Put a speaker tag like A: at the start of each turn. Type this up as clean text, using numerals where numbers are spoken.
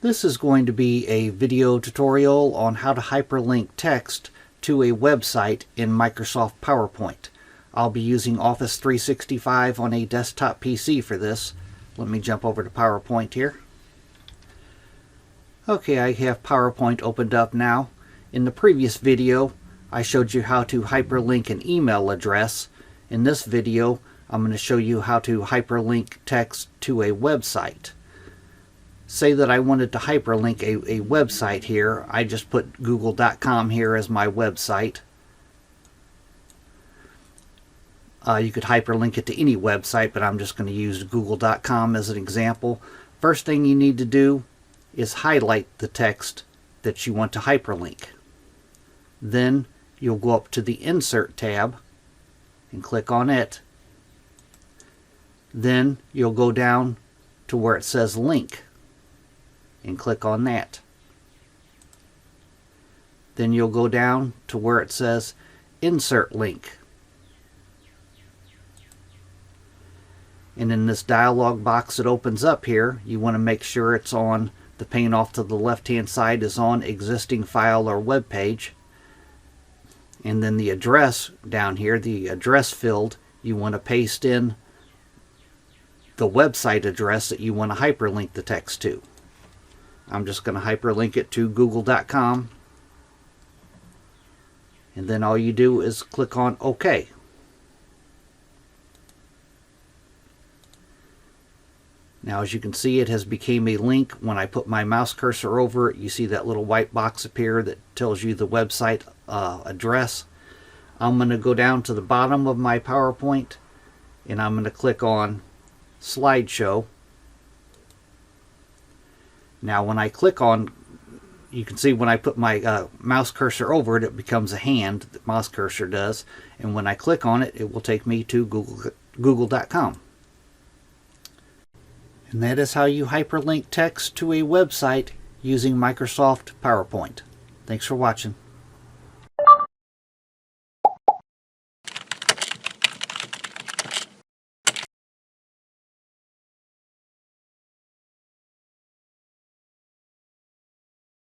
A: This is going to be a video tutorial on how to hyperlink text to a website in Microsoft PowerPoint. I'll be using Office 365 on a desktop PC for this. Let me jump over to PowerPoint here. Okay, I have PowerPoint opened up now. In the previous video, I showed you how to hyperlink an email address. In this video, I'm going to show you how to hyperlink text to a website. Say that I wanted to hyperlink a website here. I just put google.com here as my website. You could hyperlink it to any website, but I'm just going to use google.com as an example. First thing you need to do is highlight the text that you want to hyperlink. Then you'll go up to the Insert tab and click on it. Then you'll go down to where it says Link and click on that. Then you'll go down to where it says Insert Link. And in this dialog box that opens up here, you want to make sure it's on the pane off to the left hand side is on existing file or web page. And then the address down here, the address field, you want to paste in the website address that you want to hyperlink the text to. I'm just going to hyperlink it to google.com. And then all you do is click on OK. Now, as you can see, it has become a link. When I put my mouse cursor over it, you see that little white box appear that tells you the website address. I'm going to go down to the bottom of my PowerPoint and I'm going to click on Slideshow. Now when I click on, you can see when I put my mouse cursor over it, it becomes a hand, the mouse cursor does, and when I click on it, it will take me to google.com. And that is how you hyperlink text to a website using Microsoft PowerPoint. Thanks for watching.